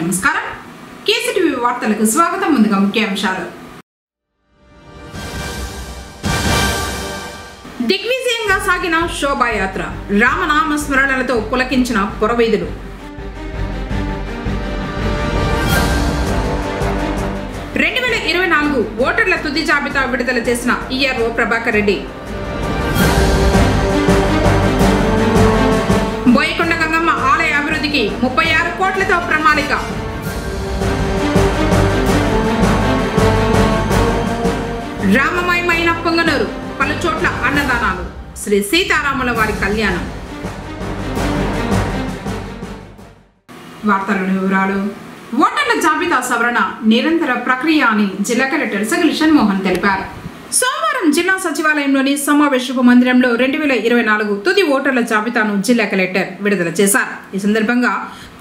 నమస్కారం. కేసీటీవీ వార్తలకు స్వాగతం. ముందుగా ముఖ్యాంశాలు. దిగ్విజయంగా సాగిన శోభాయాత్ర, రామనామ స్మరణలతో పులకించిన పురవీధులు. ఓటర్ల తుది జాబితా విడుదల చేసిన ఈఆర్ఓ ప్రభాకర్ రెడ్డి. బోయకొండ గంగమ్మ ఆలయ అభివృద్ధికి 36 కోట్లతో ప్రణాళిక. రామమయమైన పొంగనూరు, పలు చోట్ల అన్నదానాలు. శ్రీ సీతారాముల వారి కళ్యాణం. వార్తల వివరాలు. ఓటర్ల జాబితా సవరణ నిరంతర ప్రక్రియ అని జిల్లా కలెక్టర్ సగిలి షణ్మోహన్ తెలిపారు. సోమవారం జిల్లా సచివాలయంలోని సమావేశపు మందిరంలో 2024 తుది ఓటర్ల జాబితాను జిల్లా కలెక్టర్ విడుదల చేశారు. ఈ సందర్భంగా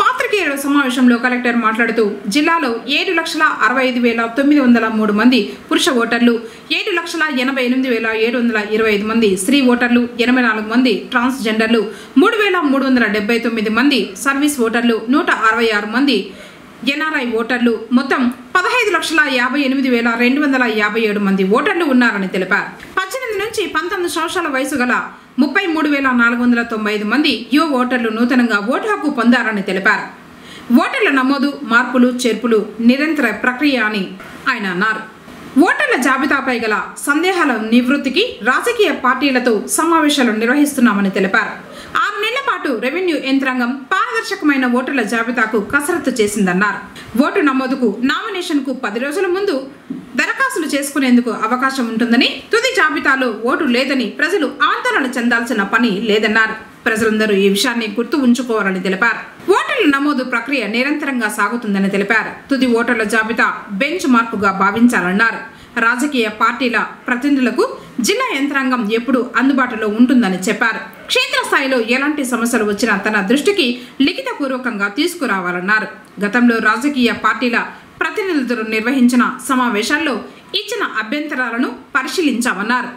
పాత్రికేయుల సమావేశంలో కలెక్టర్ మాట్లాడుతూ జిల్లాలో 7,65,903 మంది పురుష ఓటర్లు, 7,88,725 మంది స్త్రీ ఓటర్లు, 84 మంది ట్రాన్స్జెండర్లు, 3,379 మంది సర్వీస్ ఓటర్లు, 166 మంది ఎన్ఆర్ఐ ఓటర్లు, మొత్తం 15,58,257 మంది ఓటర్లు ఉన్నారని తెలిపారు. 18 నుంచి 19 సంవత్సరాల వయసు గల 33,495 మంది యువ ఓటర్లు నూతనంగా ఓటు హక్కు పొందారని తెలిపారు. ఓటర్ల నమోదు, మార్పులు, చేర్పులు నిరంతర ప్రక్రియ అని ఆయన అన్నారు. ఓటర్ల జాబితాపై గల సందేహాల నివృత్తికి రాజకీయ పార్టీలతో సమావేశాలు నిర్వహిస్తున్నామని తెలిపారు. 6 నెలల పాటు రెవెన్యూ యంత్రాంగం పారదర్శకమైన ఓటర్ల జాబితాకు కసరత్తు చేసిందన్నారు. ఓటు నమోదుకు, నామినేషన్కు 10 రోజుల ముందు దరఖాస్తులు చేసుకునేందుకు అవకాశం ఉంటుందని, తుది జాబితాలో ఓటు లేదని ప్రజలు ఆందోళన చెందాల్సిన పని లేదన్నారు. ప్రజలందరూ ఈ విషయాన్ని గుర్తు ఉంచుకోవాలని తెలిపారు. ఓటర్ల నమోదు ప్రక్రియ నిరంతరంగా సాగుతుందని తెలిపారు. తుది ఓటర్ల జాబితా బెంచ్ మార్కుగా భావించాలన్నారు. రాజకీయ పార్టీల ప్రతినిధులకు జిల్లా యంత్రాంగం ఎప్పుడూ అందుబాటులో ఉంటుందని చెప్పారు. క్షేత్రస్థాయిలో ఎలాంటి సమస్యలు వచ్చినా తన దృష్టికి లిఖితపూర్వకంగా తీసుకురావాలన్నారు. గతంలో రాజకీయ పార్టీల ప్రతినిధులు నిర్వహించిన సమావేశాల్లో ఇచ్చిన అభ్యంతరాలను పరిశీలించామన్నారు.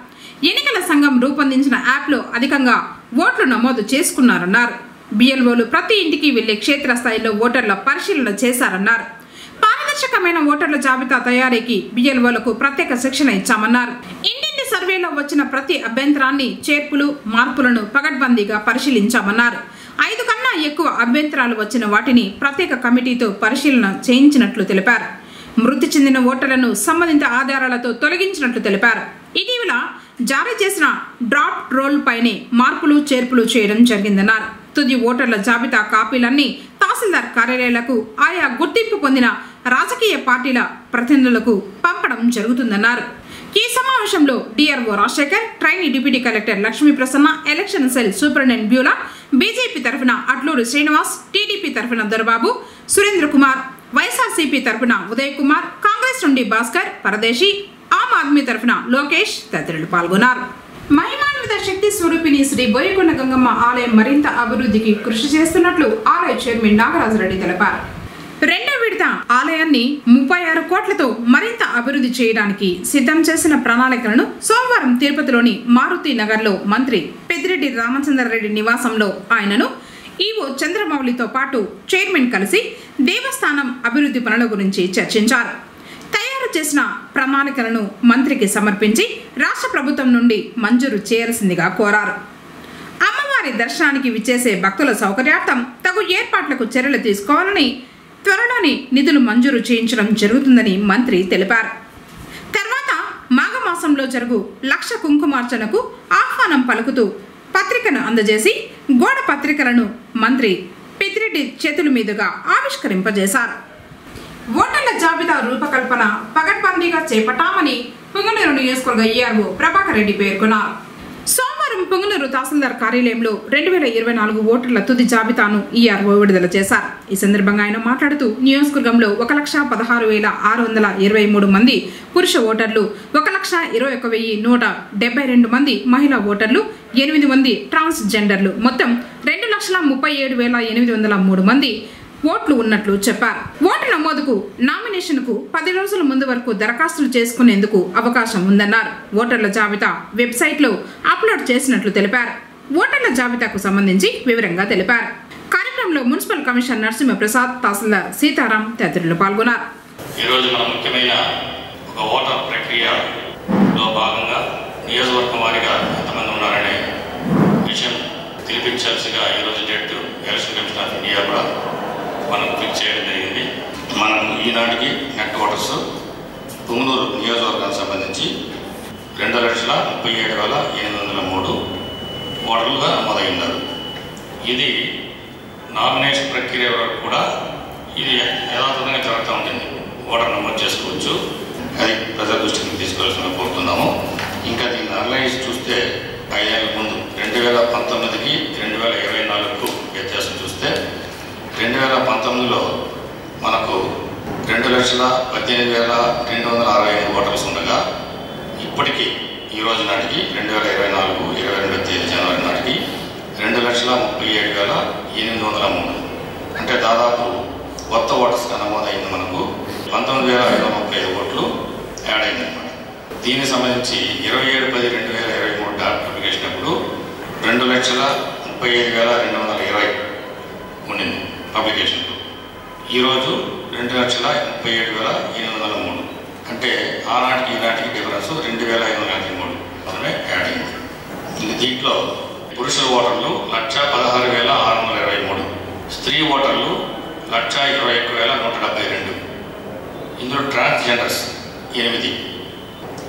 ఎన్నికల సంఘం రూపొందించిన యాప్లో అధికంగా ఓట్లు నమోదు చేసుకున్నారన్నారు. బిఎల్ఓలు ప్రతి ఇంటికి వెళ్లి క్షేత్రస్థాయిలో ఓటర్ల పరిశీలన చేశారన్నారు. పారదర్శకమైన ఓటర్ల జాబితా తయారీకి బిఎల్ఓలకు ప్రత్యేక శిక్షణ ఇచ్చామన్నారు. ఇంటింటి సర్వేలో వచ్చిన ప్రతి అభ్యంతరాన్ని, చేర్పులు, మార్పులను పగడ్బందీగా పరిశీలించామన్నారు. 5 కన్నా ఎక్కువ అభ్యంతరాలు వచ్చిన వాటిని ప్రత్యేక కమిటీతో పరిశీలన చేయించినట్లు తెలిపారు. మృతి చెందిన ఓటర్లను సంబంధిత ఆధారాలతో తొలగించినట్లు తెలిపారు. ఇటీవల జారీ చేసిన డ్రాఫ్ట్ రోల్ పైనే మార్పులు, చేర్పులు చేయడం జరిగిందన్నారు. తుది ఓటర్ల జాబితా కాపీలన్నీ తహసీల్దార్ కార్యాలయాలకు, ఆయా గుర్తింపు పొందిన రాజకీయ పార్టీల ప్రతినిధులకు పంపడం జరుగుతుందన్నారు. ఈ సమావేశంలో DRO Rajasekhar, trainee deputy collector Lakshmi Prasanna, election cell superintendent Beulah, BJP తరఫున అట్లూరి శ్రీనివాస్, టీడీపీ తరఫున దొరబాబు, సురేంద్ర కుమార్, వైఎస్ఆర్సీపీ తరఫున ఉదయ్ కుమార్, కాంగ్రెస్ నుండి భాస్కర్, పరదేశీ, ఆమ్ ఆద్మీ తరఫున లోకేష్ తదితరులు పాల్గొన్నారు. మహిమాన్విత శక్తి స్వరూపిణి శ్రీ బోయకొండ గంగమ్మ ఆలయం మరింత అభివృద్ధికి కృషి చేస్తున్నట్లు ఆలయ చైర్మన్ నాగరాజరెడ్డి తెలిపారు. 2వ విడత ఆలయాన్ని 36 కోట్లతో మరింత అభివృద్ధి చేయడానికి సిద్ధం చేసిన ప్రణాళికలను సోమవారం తిరుపతిలోని మారుతి నగర్లో మంత్రి పెద్దిరెడ్డి రామచంద్రారెడ్డి నివాసంలో ఆయనను ఈవో చంద్రమౌళితో పాటు చైర్మన్ కలిసి దేవస్థానం అభివృద్ధి పనుల గురించి చర్చించారు. తయారు చేసిన ప్రణాళికలను మంత్రికి సమర్పించి రాష్ట్ర ప్రభుత్వం నుండి మంజూరు చేయాల్సిందిగా కోరారు. అమ్మవారి దర్శనానికి విచ్చేసే భక్తుల సౌకర్యార్థం తగు ఏర్పాట్లకు చర్యలు తీసుకోవాలని, త్వరలోనే నిధులు మంజూరు చేయించడం జరుగుతుందని మంత్రి తెలిపారు. తర్వాత మాఘమాసంలో జరుగు లక్ష కుంకుమార్చనకు ఆహ్వానం పలుకుతూ పత్రికను అందజేసి గోడ పత్రికలను మంత్రి పెద్దిరెడ్డి చేతుల మీదుగా ఆవిష్కరింపజేశారు. ఓటర్ల జాబితా రూపకల్పన పగడ్బందీగా చేపట్టామని పుంగనూరు నియోజకవర్గ ఈఆర్ఓ ప్రభాకర్ రెడ్డి పేర్కొన్నారు. సోమవారం పుంగనూరు తహసీల్దార్ కార్యాలయంలో 2024 ఓటర్ల తుది జాబితాను ఈఆర్ఓ విడుదల చేశారు. ఈ సందర్భంగా ఆయన మాట్లాడుతూ నియోజకవర్గంలో 1,16,623 మంది పురుష ఓటర్లు, 1,21,172 మంది మహిళా ఓటర్లు, 8 మంది ట్రాన్స్జెండర్లు, మొత్తం 2,37,803 మంది ఓట్లు ఉన్నట్లు చెప్పారు. ఓటు నమోదుకు, నామినేషన్కు 10 రోజుల ముందు వరకు దరఖాస్తులు చేసుకునేందుకు అవకాశం ఉందన్నారు. ఓటర్ల జాబితా వెబ్సైట్లో అప్లోడ్ చేసినట్లు తెలిపారు. ఓటర్ల జాబితాకు సంబంధించి వివరంగా తెలిపారు. కార్యక్రమంలో కార్యక్రమంలో మున్సిపల్ కమిషనర్ నరసింహప్రసాద్, తహసీల్దార్ సీతారాం తదితరులు పాల్గొన్నారు. ఈరోజు మన ముఖ్యమైన ఒక ఓటర్ ప్రక్రియలో భాగంగా నియోజకవర్గం వారిగా ఎంతమంది ఉన్నారనే విషయం తెలిపించాల్సిగా ఈరోజు date election commission of India కూడా మనం క్లిక్ చేయడం జరిగింది. మనం ఈనాటికి నెట్ ఓటర్స్ పుంగనూరు నియోజకవర్గానికి సంబంధించి 2,37,803 ఓటర్లుగా నమోదై ఉన్నారు. ఇది నామినేషన్ ప్రక్రియ వరకు కూడా ఇది యథాతథంగా జరుగుతూ ఉంటుంది. ఓటర్ నమోదు చేసుకోవచ్చు. అది ప్రజల దృష్టికి తీసుకోవాల్సిన కోరుతున్నాము. ఇంకా దీన్ని అనలైజ్ చూస్తే 5 ఏళ్ల ముందు 2019కి 2024కు వ్యత్యాసం చూస్తే 2019లో మనకు 2,18,265 ఓటర్స్ ఉండగా ఇప్పటికీ ఈ రోజు నాటికి 2024 22వ తేదీ జనవరి నాటికి 2,37,803 అంటే దాదాపు కొత్త ఓటర్స్గా నమోదైంది. మనకు 19,535 ఓట్లు యాడ్ అయిందన్నమాట. దీనికి సంబంధించి 27/10/2023 డాక్టర్ అప్లికేషన్ అప్పుడు 2,35,220 ఉండింది అప్లికేషన్. ఈరోజు 2,37,803 అంటే ఆనాటికి ఈనాటికి డిఫరెన్స్ 2,543 మాత్రమే యాడ్ అయింది. దీంట్లో పురుషుల ఓటర్లు 1,16,623, స్త్రీ ఓటర్లు 1,21,172, ఇందులో ట్రాన్స్జెండర్స్ 8,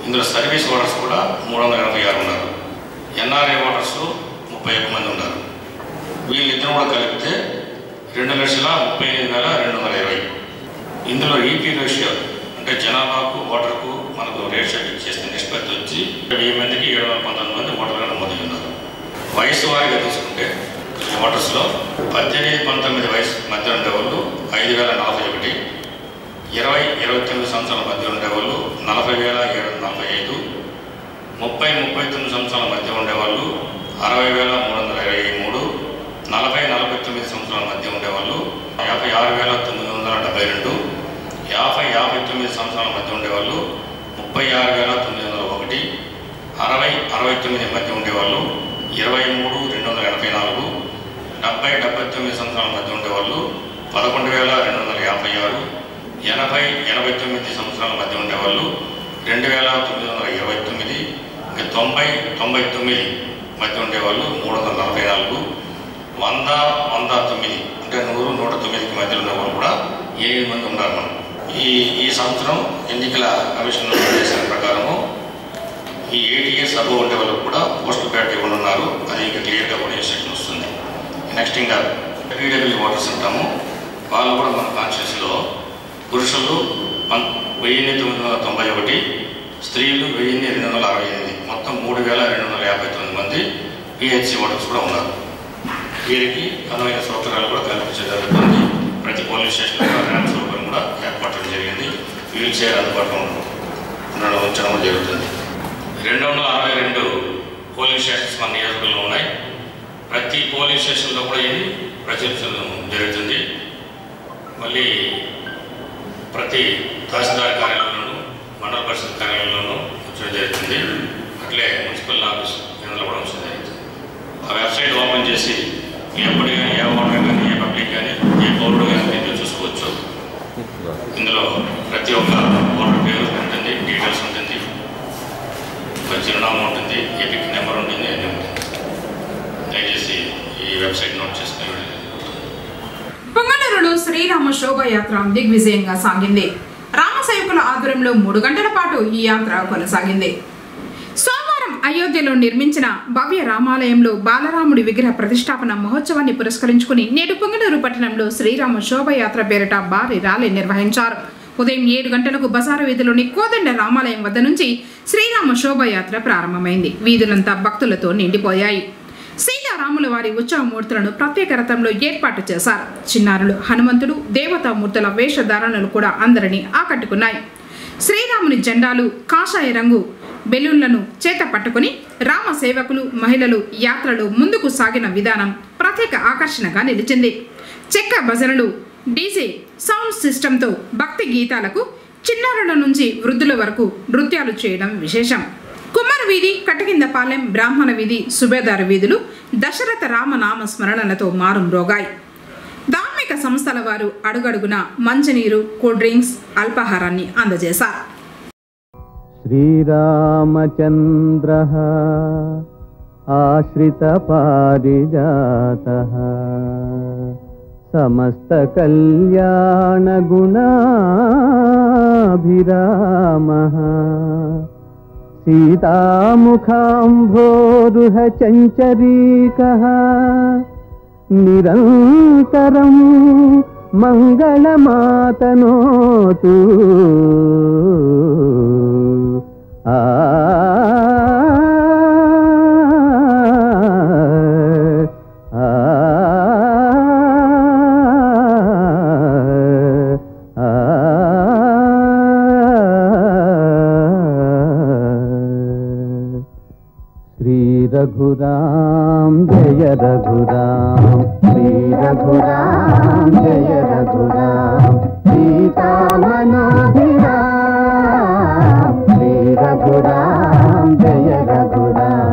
ఇందులో సర్వీస్ ఓటర్స్ కూడా 386 ఉన్నారు. ఎన్ఆర్ఐ ఓటర్స్ 31 మంది ఉన్నారు. వీళ్ళిద్దరు కూడా కలిపితే 2,38,220. ఇందులో ఈపీ రేషియో అంటే జనాభాకు ఓటర్కు మనకు రేషియో చేసిన నిష్పత్తి వచ్చి 1000 మందికి 719 మంది ఓటర్గా నమోదై ఉన్నారు. వయసు వారిగా తీసుకుంటే ఈ ఓటర్స్లో 18-19 వయసు మధ్య ఉండేవాళ్ళు 5,041, 20-29 సంవత్సరాల మధ్య ఉండేవాళ్ళు 40,745, 30-39 సంవత్సరాల మధ్య ఉండేవాళ్ళు 60,323, 40-49 సంవత్సరాల మధ్య ఉండేవాళ్ళు 56,972, 50-59 సంవత్సరాల మధ్య ఉండేవాళ్ళు 36,901, 60-69 మధ్య ఉండేవాళ్ళు 23,284, 70-79 సంవత్సరాల మధ్య ఉండేవాళ్ళు 11,256, 80-89 సంవత్సరాల మధ్య ఉండేవాళ్ళు 2,929, 90-99 మధ్య ఉండేవాళ్ళు 344, 100-109 అంటే 100-109కి మధ్య ఉండేవాళ్ళు కూడా 7 మంది ఉన్నారు. మనం ఈ సంవత్సరం ఎన్నికల కమిషన్ చేసిన ప్రకారము ఈ 8 years అబోవ్ ఉండే వాళ్ళకు కూడా పోస్టల్ బ్యాలెట్ ఇవ్వనున్నారు. అది ఇంకా క్లియర్గా కూడా ఇన్స్ట్రక్షన్ వస్తుంది. నెక్స్ట్ ఇంకా పీడబ్ల్యూ ఓటర్స్ అంటాము. వాళ్ళు కూడా మన కాన్స్టిట్యూన్సీలో పురుషులు 1,991, స్త్రీలు 1,268, మొత్తం 3,259 మంది పిహెచ్సి ఓటర్స్ కూడా ఉన్నారు. వీరికి అనువైన సౌకర్యాలు కూడా కల్పించడం జరుగుతుంది. ప్రతి పోలింగ్ స్టేషన్లో ర్యాంప్ సౌకర్యం కూడా ఏర్పడడం జరిగింది. వీల్ చైర్ అందుబాటులో ఉంచడం జరుగుతుంది. 262 పోలింగ్ స్టేషన్స్ మన నియోజకవర్గంలో ఉన్నాయి. ప్రతి పోలింగ్ స్టేషన్లో కూడా ఇది ప్రచురించడం జరుగుతుంది. మళ్ళీ ప్రతి తహసీల్దార్ కార్యాలయంలోనూ మండల పరిషత్ కార్యాలయంలోనూ ఉంచడం జరుగుతుంది. అట్లే మున్సిపల్ ఆఫీస్ కేంద్రంలో కూడా ఉంచడం జరుగుతుంది. ఆ వెబ్సైట్ ఓపెన్ చేసి ఎప్పుడు కానీ ఏ ఓటర్ కానీ ఏ పబ్లిక్ కానీ ఏ పౌరుడు కానీ దీంట్లో చూసుకోవచ్చు. ఇందులో ప్రతి ఒక్క ఓటర్ పేరు ఉంటుంది, డీటెయిల్స్ ఉంటుంది, చిరునామా ఉంటుంది, ఎపిక్ నెంబర్ ఉంటుంది, అన్నీ ఉంటుంది. దయచేసి ఈ వెబ్సైట్ నోట్ చేసుకుని. పొంగనూరులో శ్రీరామ శోభాయాత్ర దిగ్విజయంగా సాగింది. రామసేవకుల ఆధ్వర్యంలో 3 గంటల పాటు ఈ యాత్ర కొనసాగింది. సోమవారం అయోధ్యలో నిర్మించిన భవ్య రామాలయంలో బాలరాముడి విగ్రహ ప్రతిష్టాపన మహోత్సవాన్ని పురస్కరించుకుని నేడు పొంగనూరు పట్టణంలో శ్రీరామ శోభాయాత్ర పేరిట భారీ ర్యాలీ నిర్వహించారు. ఉదయం 7 గంటలకు బజారు వీధిలోని కోదండ రామాలయం వద్ద నుంచి శ్రీరామ శోభాయాత్ర ప్రారంభమైంది. వీధులంతా భక్తులతో నిండిపోయాయి. సీతారాముల వారి ఉత్సవమూర్తులను ప్రత్యేక రథంలో ఏర్పాటు చేశారు. చిన్నారులు, హనుమంతుడు, దేవతామూర్తుల వేషధారణలు కూడా అందరినీ ఆకట్టుకున్నాయి. శ్రీరాముని జెండాలు, కాషాయ రంగు బెలూన్లను చేత పట్టుకుని రామ సేవకులు, మహిళలు యాత్రలో ముందుకు సాగిన విధానం ప్రత్యేక ఆకర్షణగా నిలిచింది. చెక్క భజనలు, డీజే సౌండ్ సిస్టంతో భక్తి గీతాలకు చిన్నారుల నుంచి వృద్ధుల వరకు నృత్యాలు చేయడం విశేషం. కుమ్మర వీధి, కటకిందపాలెం, బ్రాహ్మణ వీధి, సుబేదారు వీధులు దశరథ రామనామ స్మరణలతో మారుమ్రోగాయి. సంస్థల వారు అడుగడుగున మంచినీరు, కూల్ డ్రింక్స్, అల్పాహారాన్ని అందజేశారు. శ్రీరామచంద్రః ఆశ్రిత పారిజాతః సమస్త కళ్యాణ గుణాభిరామః సీతాముఖాంభోరుహ చంచరీకః నిరంతరం మంగళమాతనోతు. శ్రీ రఘురాం జయ రఘురాం, శ్రీ రఘురాం జయ రఘురాం, సీతామనోభిరాం, శ్రీ రఘురాం జయ రఘురాం.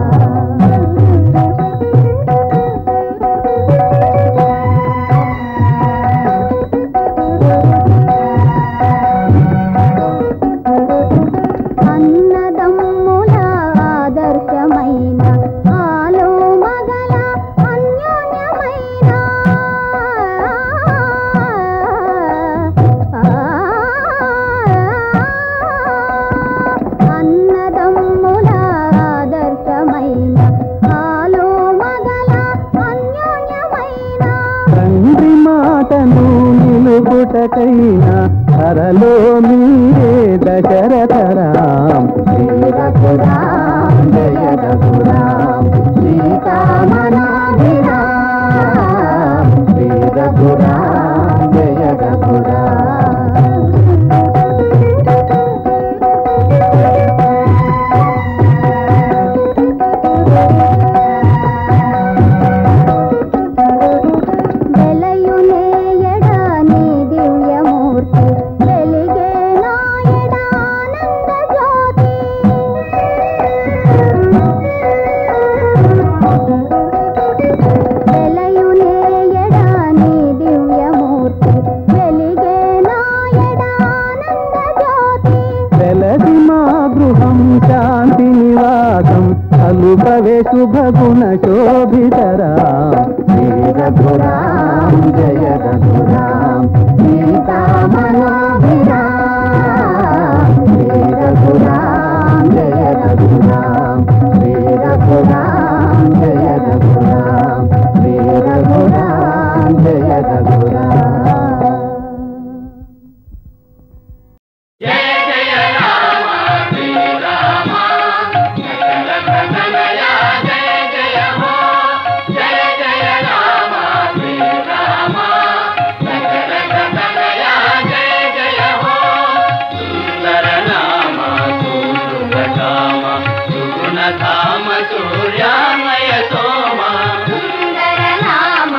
నిలుపుటకైనా హరలో మీరే దశరథరాం, శ్రీ రఘురాం జయ రఘురాం, సీతామనోభిరాం, శ్రీ రఘురాం జయ రఘురాం. శాంతి నివాసం అలుపవే శుభగుణ శోభితరాం, శ్రీ రఘురాం జయ రఘురాం, సీతామనోభిరాం, శ్రీ రఘురాం జయ రఘురాం, శ్రీ రఘురాం జయ రఘురాం, శ్రీ రఘురాం జయ రఘురాం. సూర్యామయ సోమ సుందర నామ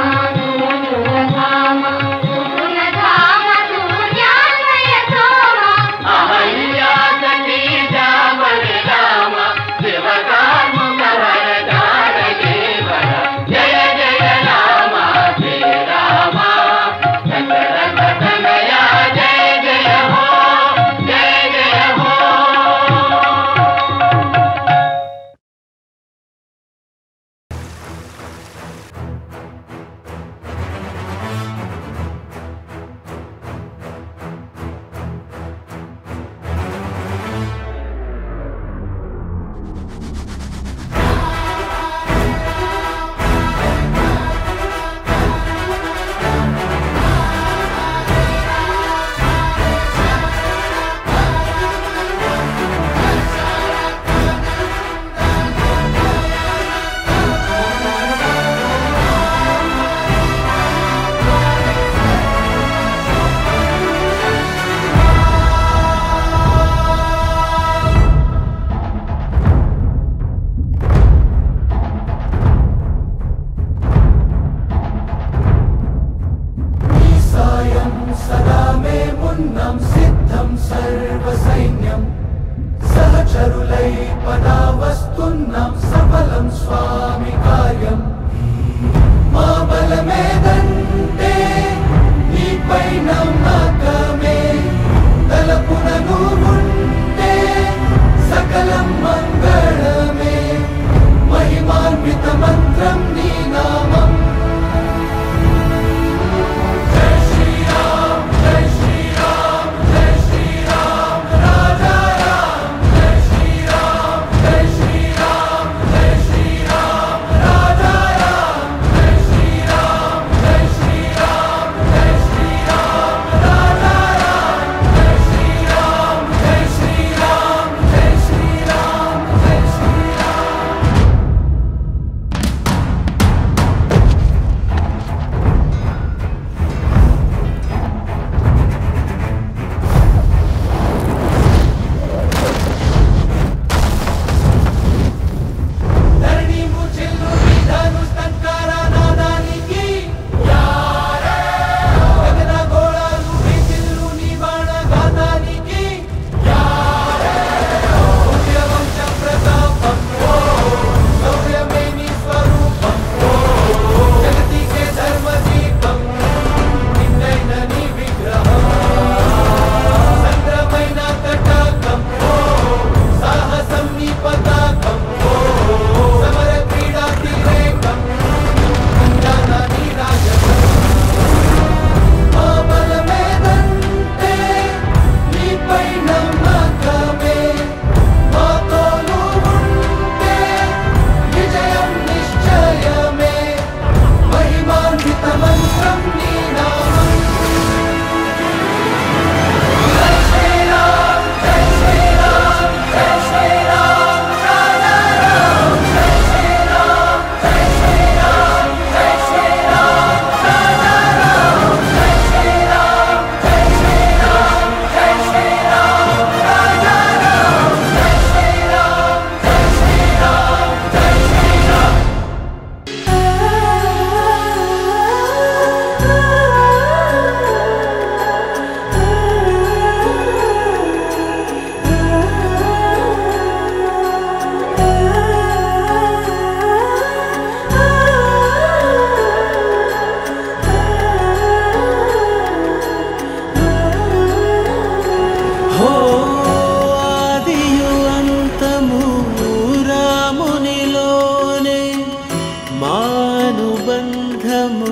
మానుబంధము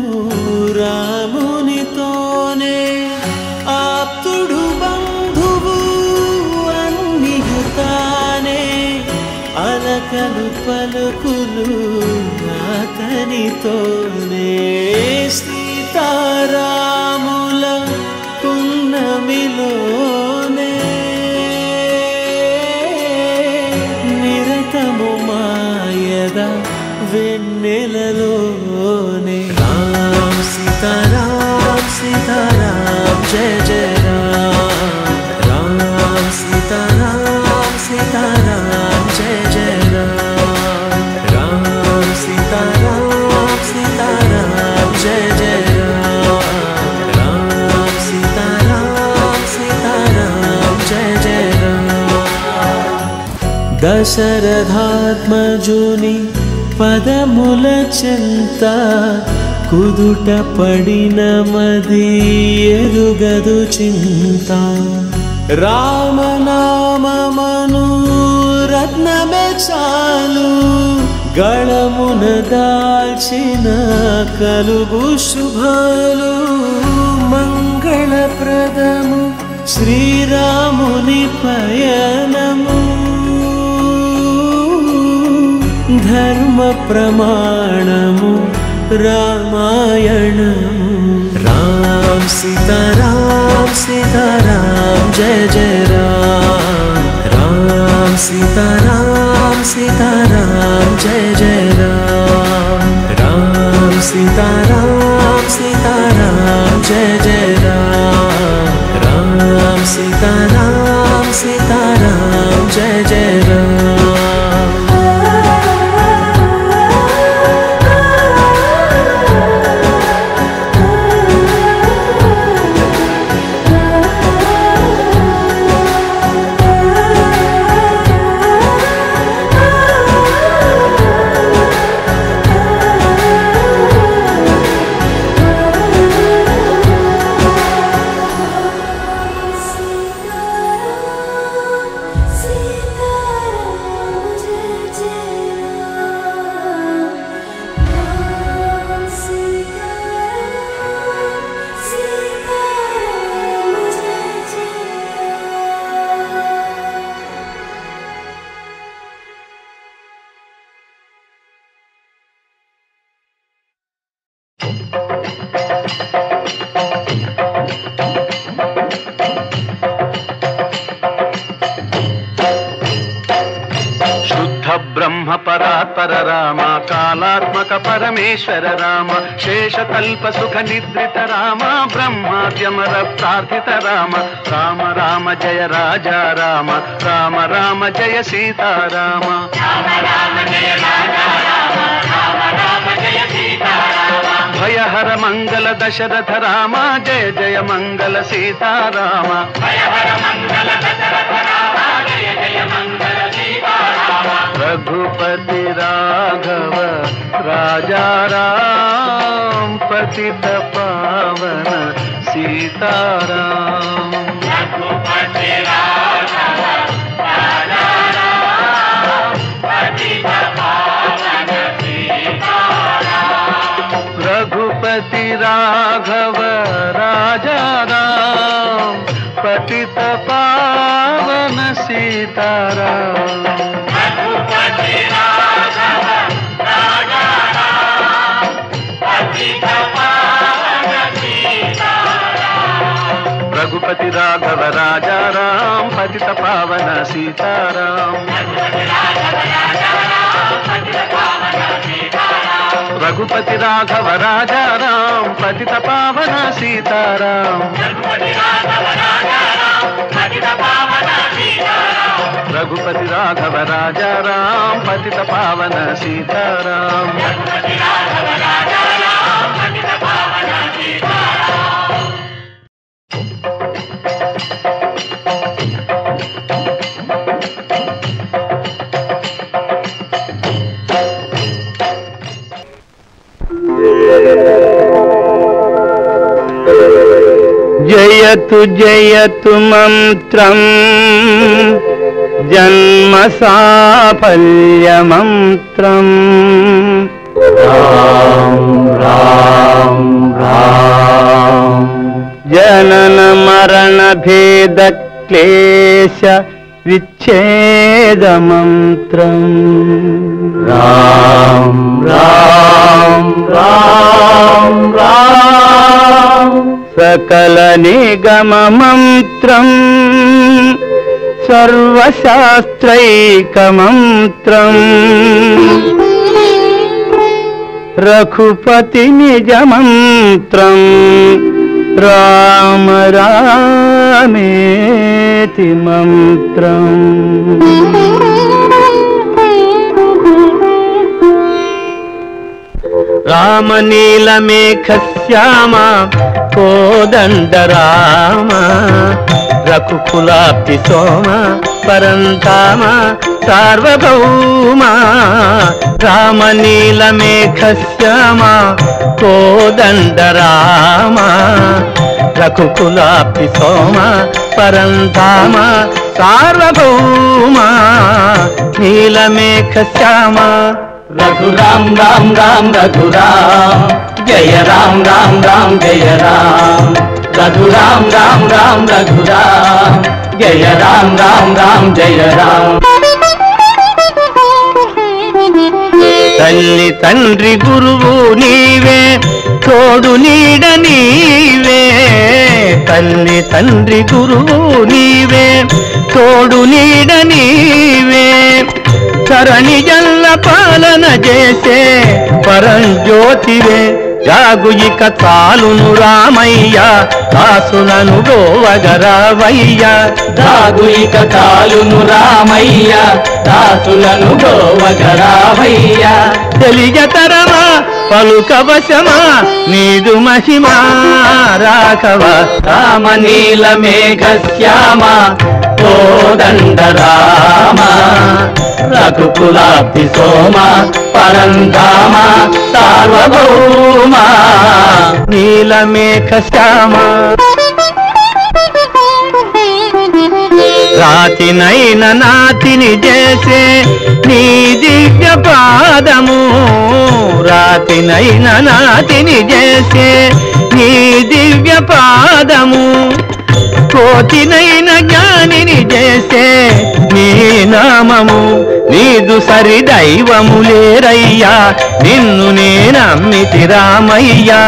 రామునితోనే ఆప్తుడు బంధువు అన్నియుతానే అలకలు పలుకులు అతనితోనే సీతారాముల పున్నమిలోనే నిరతము మాయద వెన్నెలలోనే రామ్ సీతారామ్ సీతారామ్ జయ జయ రామ్ రామ్ సీతారామ్ సీతారామ్ జయ జయ రామ్ రామ్ సీతారామ్ సీతారామ్ జయ జయ రామ్ రామ్ సీతారామ్ సీతారామ్ జయ జయ రామ్ దశరథాత్మజుని పదముల చెంత కుదుట పడిన మది ఎరుగదు చింత రామనామమను రత్నమే చాలు గళమున దాల్చిన కలుగు శుభాలు మంగళప్రదము శ్రీరాముని పయనము ధర్మ ప్రమాణము రామాయణము రామ్ సీతారామ్ సీతారామ్ జయ జయ రామ్ రామ్ సీతారామ్ సీతారామ్ జయ జయ రామ్ రామ్ సీతారామ్ సీతారామ్ జయ జయ రామ్ రామ్ సీతారామ్ సీతారామ్ జయ జయ రామ్ బ్రహ్మ పరాత్పర రామ కాలాత్మక పరమేశ్వర రామ శేషకల్ప సుఖ నిద్రిత రామ బ్రహ్మాద్యమర ప్రార్థిత రామ రామ రామ జయ రాజా రామ రామ రామ జయ సీతారామ భయహర మంగళ దశరథ రామ జయ జయ మంగళ సీతారామ रघुपति राघव राजा राम पतित पावन सीताराम रघुपति राघव राजा राम पतित पावन सीताराम रघुपति राघव राजा राम पतित पावन सीताराम रघुपति राघव राजा राम पतित पावन सीताराम रघुपति राघव राजा राम पतित पावन सीताराम रघुपति राघव राजा राम पतित पावन सीताराम जयतु जयतु मंत्रं जन्म साफल्य मंत्रं భేద క్లేశ విచ్ఛేదమంత్రం. రామ్ రామ్ రామ్ రామ్ సకల నిగమ మంత్రం సర్వశాస్త్రైక మంత్రం. రఘుపతి నిజ మంత్రం రామ రామేతి మంత్రం. రామనీలమేఘ శ్యామ కోదండ రామ రఘుకులాప్తి సోమ పరంధామ సార్వభౌమ. రామనీలమేఘ శ్యామ కోదండ రామ రఘుకులాప్తి సోమ పరంధామ సార్వభౌమ. నీలమేఘ శ్యామ రఘురామ్ రామ్ రామ్ రఘురామ్ జయ రామ్ రామ్ రామ్ జయ రామ్. రఘురామ్ రామ్ రామ్ రఘురామ్ జయ రామ్ రామ్ రామ్ జయ రామ్. తల్లి తండ్రి గురువు నీవే తోడు నీడ నీవే. తల్లి తండ్రి గురువు నీవే తోడు నీడ నీవే. తరణి జల్ల పాలన చేసే పరంజ్యోతివే. జాగు ఇక చాలును రామయ్య దాసులను గోవగరావయ్య. జాగు ఇక చాలును రామయ్య దాసులను గోవగరావయ్య. తెలియతరమా పలుకవశమా నీదు మహిమా రాఘవ. రామనీలమేఘ శ్యామ కోదండ రామ రఘుకులాబ్ధి సోమ పరంధామ సార్వభౌమ. నీలమేఘ శ్యామ రాతినైన నాతిని చేసే నీ దివ్య పాదము. రాతినైన నాతిని చేసే నీ దివ్య పాదము. కోతినైన జ్ఞానిని చేసే నీ నామము. నీదు సరి దైవము లేరయ్యా నిన్ను నేనమ్మితి రామయ్యా.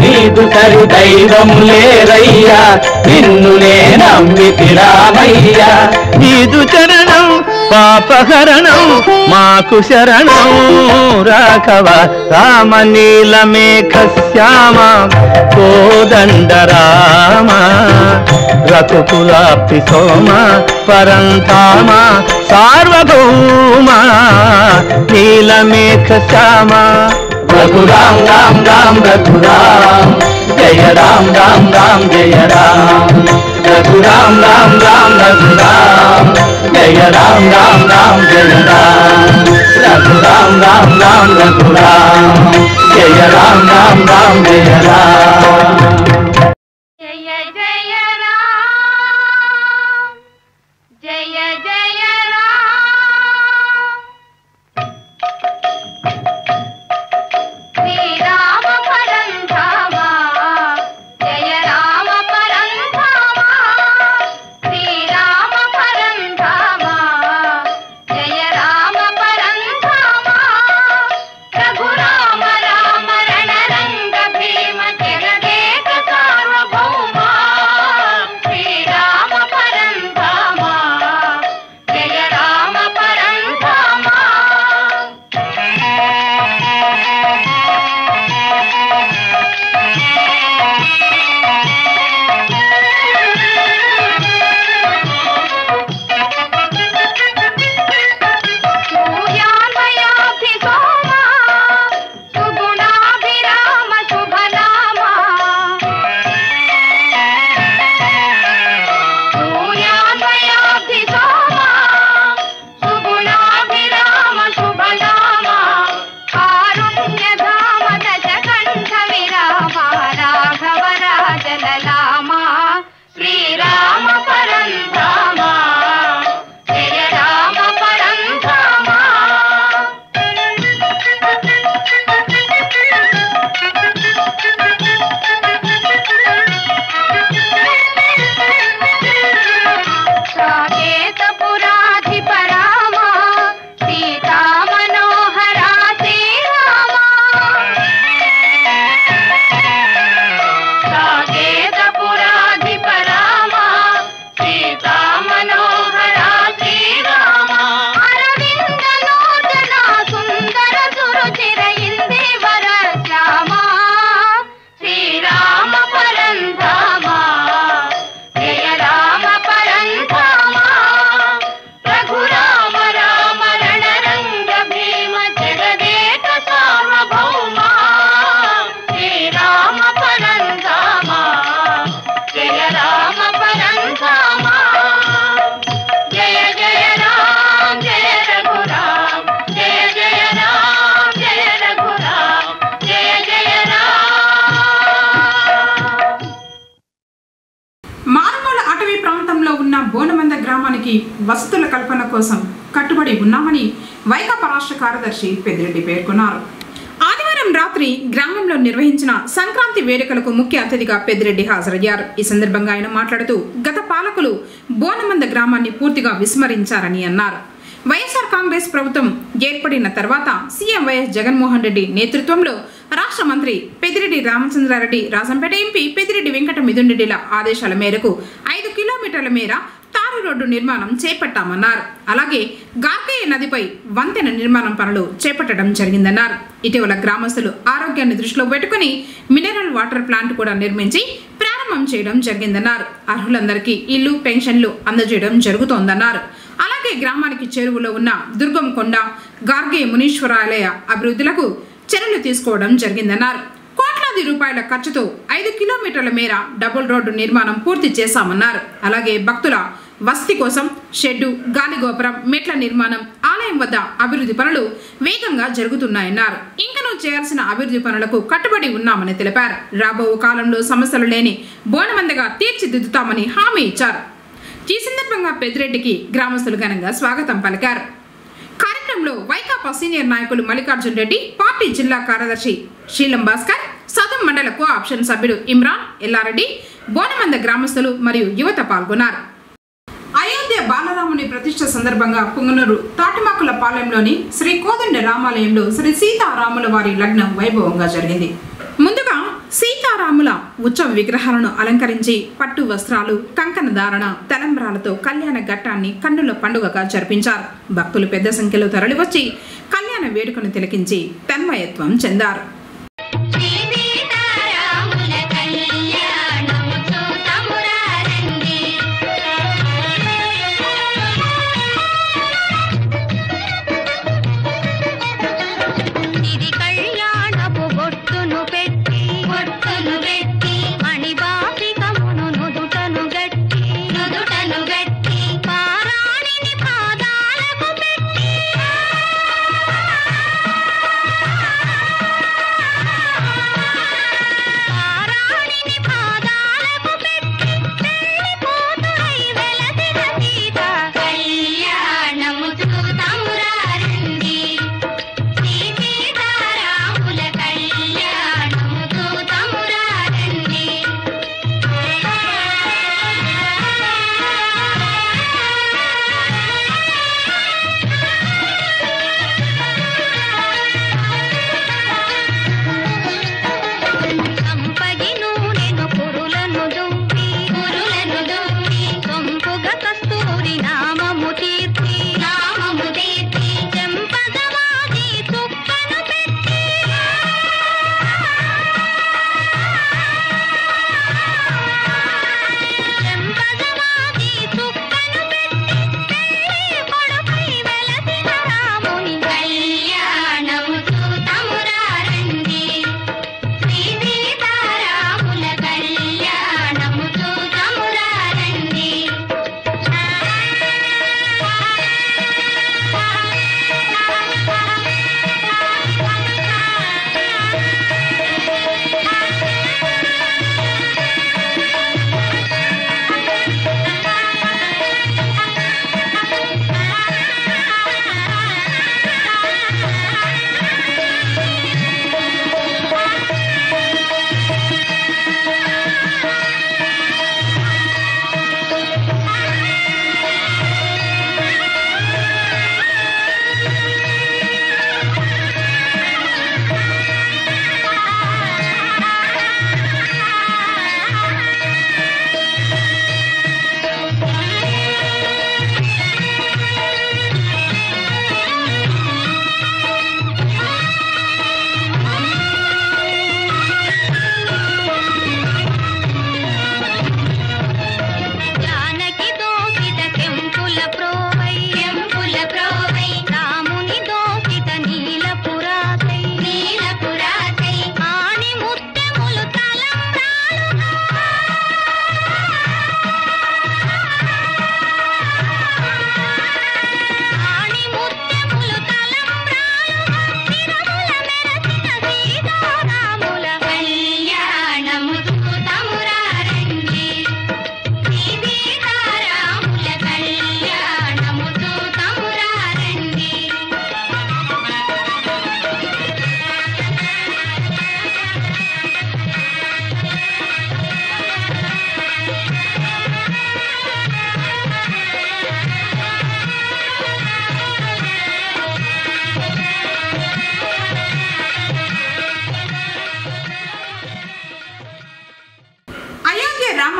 నీదు సరి దైవము లేరయ్యా నిన్ను నేనమ్మితి రామయ్యా. నీదు చరణం పాపహరణం మాకు శరణం రాఘవ. రామనీలమేఘ శ్యామ కోదండ రామ రఘుకులాప్తి సోమ పరంధామ సార్వభౌమ. నీలమేఘ శ్యామ రఘురామ్ రామ్ రామ్ రఘురామ్ జయ రామ్ రామ్ రామ్ జయ రామ్. రఘురామ్ రామ్ రామ్ రఘురామ్ జయ రామ్ రామ్ రామ్ జయ రామ్. రఘురామ్ రామ్ రామ్ రఘురామ్ జయ రామ్ రామ్ రామ్ జయ రామ్. జయ జయ రామ్ జయ జయ రామ్. శ్రీరామ పరంధామ జయ రామ పరంధామ. శ్రీరామ పరంధామ జయ రామ పరంధామ. రఘురామ రామ రణరంగ భీమ అభివృద్ధి వసతుల కల్పన కోసం కట్టుబడి ఉన్నామని వైకాపా రాష్ట్ర కార్యదర్శి పెద్దిరెడ్డి పేర్కొన్నారు. ఆదివారం రాత్రి గ్రామంలో నిర్వహించిన సంక్రాంతి వేడుకలకు ముఖ్య అతిథిగా పెద్దిరెడ్డి హాజరయ్యారు. ఈ సందర్భంగా ఆయన మాట్లాడుతూ గత పాలకులు బోనమంద గ్రామాన్ని పూర్తిగా విస్మరించారని అన్నారు. వైఎస్ఆర్ కాంగ్రెస్ ప్రభుత్వం ఏర్పడిన తర్వాత సీఎం వైఎస్ జగన్మోహన్ రెడ్డి నేతృత్వంలో రాష్ట్ర మంత్రి పెద్దిరెడ్డి రామచంద్రారెడ్డి, రాజంపేట ఎంపీ పెద్దిరెడ్డి వెంకట మిథున్ రెడ్డిల ఆదేశాల మేరకు 5 కిలోమీటర్ల మేర తారు రోడ్డు నిర్మాణం చేపట్టామన్నారు. అలాగే గార్గయ్య నదిపై వంతెన నిర్మాణం పనులు చేపట్టడం జరిగిందన్నారు. ఇటీవల గ్రామస్తులు ఆరోగ్యాన్ని దృష్టిలో పెట్టుకుని మినరల్ వాటర్ ప్లాంట్ కూడా నిర్మించి ప్రారంభం చేయడం జరిగిందన్నారు. అర్హులందరికీ ఇల్లు, పెన్షన్లు అందజేయడం జరుగుతోందన్నారు. అలాగే గ్రామానికి చేరువలో ఉన్న దుర్గం కొండ, గార్గయ్య మునీశ్వరాలయ అభివృద్ధులకు చర్యలు తీసుకోవడం జరిగిందన్నారు. కోట్లాది రూపాయల ఖర్చుతో 5 కిలోమీటర్ల మేర డబుల్ రోడ్డు నిర్మాణం పూర్తి చేశామన్నారు. అలాగే భక్తుల వసతి కోసం షెడ్డు, గాలిగోపురం, మెట్ల నిర్మాణం, ఆలయం వద్ద అభివృద్ధి పనులు వేగంగా జరుగుతున్నాయన్నారు. ఇంకనూ చేయాల్సిన అభివృద్ధి పనులకు కట్టుబడి ఉన్నామని తెలిపారు. రాబో కాలంలో సమస్యలు లేని బోనమందగా తీర్చిదిద్దుతామని హామీ ఇచ్చారు. ఈ సందర్భంగా పెద్దిరెడ్డికి గ్రామస్తులు ఘనంగా స్వాగతం పలికారు. కార్యక్రమంలో వైకాపా సీనియర్ నాయకులు మల్లికార్జున్ రెడ్డి, పార్టీ జిల్లా కార్యదర్శి శీలం భాస్కర్, సదం మండల కో ఆప్షన్ సభ్యుడు ఇమ్రాన్, ఎల్లారెడ్డి, బోనమంద గ్రామస్తులు మరియు యువత పాల్గొన్నారు. అయోధ్య బాలరాముని ప్రతిష్ఠ సందర్భంగా పుంగనూరు తాటిమాకుల పాలెంలోని శ్రీ కోదండ రామాలయంలో శ్రీ సీతారాముల వారి లగ్నం వైభవంగా జరిగింది. ముందుగా సీతారాముల ఉత్సవ విగ్రహాలను అలంకరించి పట్టు వస్త్రాలు, కంకణ ధారణ, తలంబ్రాలతో కళ్యాణ ఘట్టాన్ని కన్నుల పండుగగా జరిపించారు. భక్తులు పెద్ద సంఖ్యలో తరలివచ్చి కళ్యాణ వేడుకను తిలకించి తన్మయత్వం చెందారు.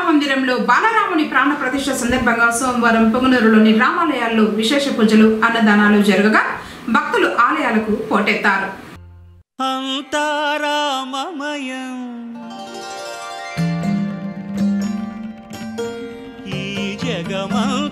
మహామందిరంలో బాలరాముని ప్రాణ ప్రతిష్ఠ సందర్భంగా సోమవారం పొంగనూరులోని రామాలయాల్లో విశేష పూజలు అన్నదానాలు జరగగా భక్తులు ఆలయాలకు పోటెత్తారు. అంతారామమయం ఈ జగమంతారామమయం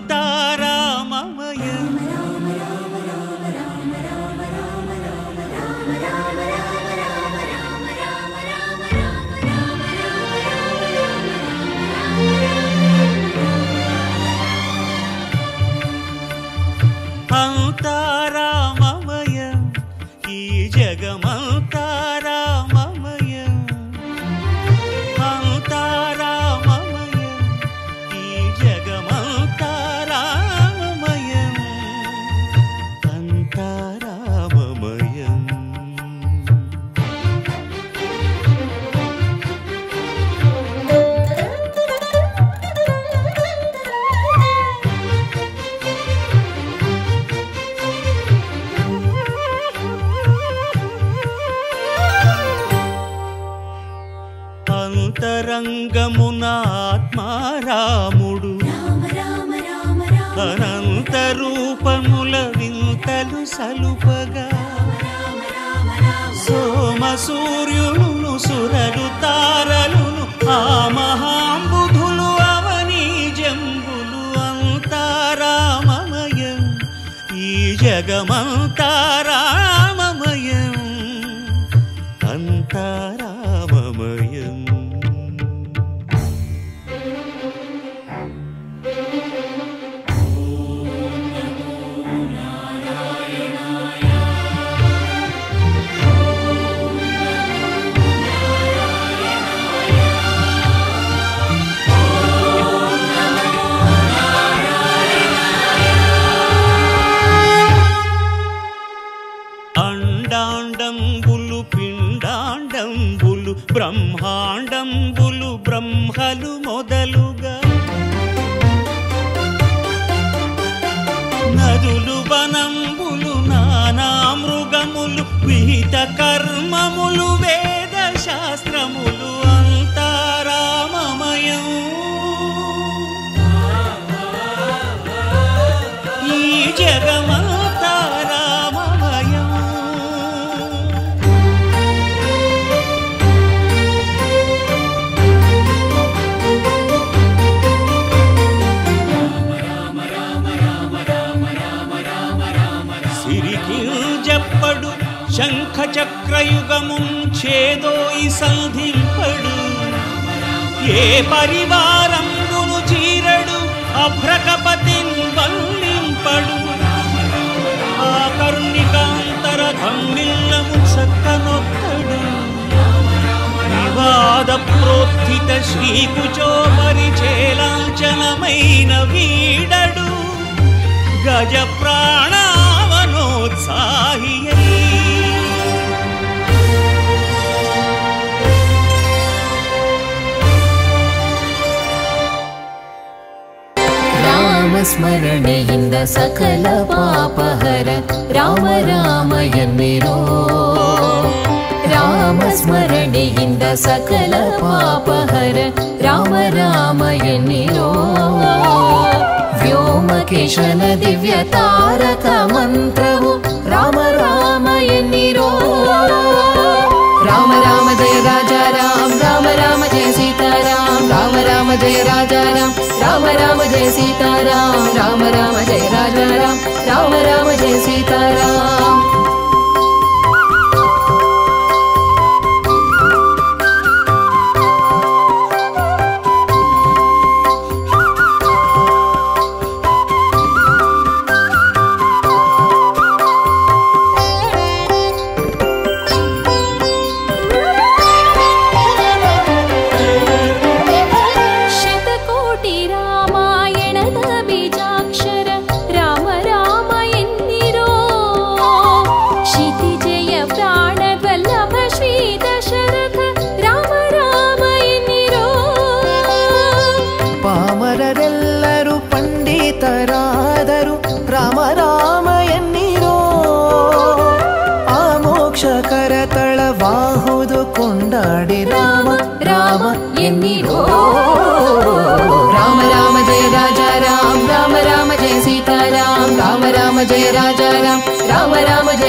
అంతారామమయం ఈ జగమంతారామమయం అంతారామమయం ఈ జగమంతారామమయం అంతారామమయం అంతరంగమున ఆత్మారాముడు అనంత రూపముల వింతలు సలుపగా సోమ సూర్యులను సురలు తారలును ఆ మహాంబుధులు అవనీ జంబులు అంతారామమయం ఈ జగమంతారామమయం అంతారామమయం అండాండంబులు పిండాండంబులు బ్రహ్మాండంబులు బ్రహ్మలు మొదలుగా నదులు వనంబులు నానా మృగములు విహిత కర్మములు వేద శాస్త్రములు అంతారామమయం ఈ జగమంతారామమయం సిరికింజప్పడు శంఖ చక్రయుగముంచేదోయి సంధింపడు ఏ పరివారంబును చీరడు అభ్రకపతిన్ వల్లింపడు ఆ కర్ణికాంతర ధమ్మిల్లము చక్కనొక్కడు వివాద ప్రోత్థిత శ్రీకుచో పరిచేలాంచనమైన వీడడు గజ ప్రాణావనోత్సాహియై ರಾಮಸ್ಮರಣೆಯಿಂದ ಸಕಲ ಪಾಪಹರ ರಾಮ ರಾಮ ಎನ್ನಿರೋ ರಾಮಸ್ಮರಣೆಯಿಂದ ಸಕಲ ಪಾಪಹರ ರಾಮ ರಾಮ ಎನ್ನಿರೋ ವ್ಯೋಮಕೇಶನ ದಿವ್ಯ ತಾರಕ ಮಂತ್ರವು ರಾಮ ರಾಮ ಎನ್ನಿರೋ ರಾಮ ರಾಮ ಜಯ ರಾಜಾ ರಾಮ ರಾಮ ರಾಮ ಜಯ ಸೀತಾರಾಮ ರಾಮ ರಾಮ ಜಯ ರಾಜಾ ರಾಮ ರಾಮ ರಾಮ ಜಯ ಸೀತಾರಾಮ ರಾಮ ರಾಮ ಜಯ ರಾಜಾ ರಾಮ ರಾಮ ರಾಮ ಜಯ ಸೀತಾರಾಮ ಕೊಂಡಾಡಿ ರಾಮ ರಾಮ ಎನ್ನಿರೋ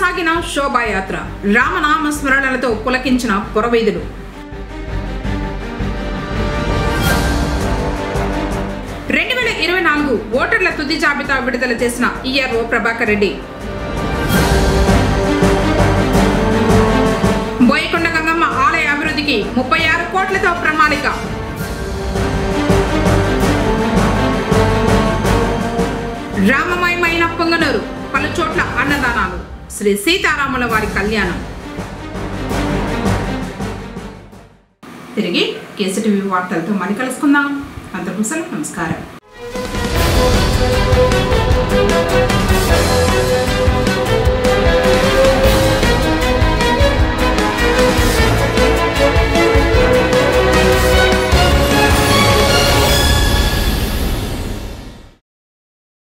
సాగిన శోభాయాత్ర, రామనామ స్మరణలతో పులకించిన పురవీధులు. ఓటర్ల తుది జాబితా విడుదల చేసిన ఈఆర్ఓ ప్రభాకర్ రెడ్డి. బోయకొండ గంగమ్మ ఆలయ అభివృద్ధికి 36 కోట్లతో ప్రణాళిక. రామమయమైన పొంగనూరు, పలు చోట్ల అన్నదానాలు, శ్రీ సీతారాముల వారి కళ్యాణం. తిరిగి కేసీటీవీ వార్తలతో మళ్ళీ కలుసుకుందాం. అందరికీ నమస్కారం.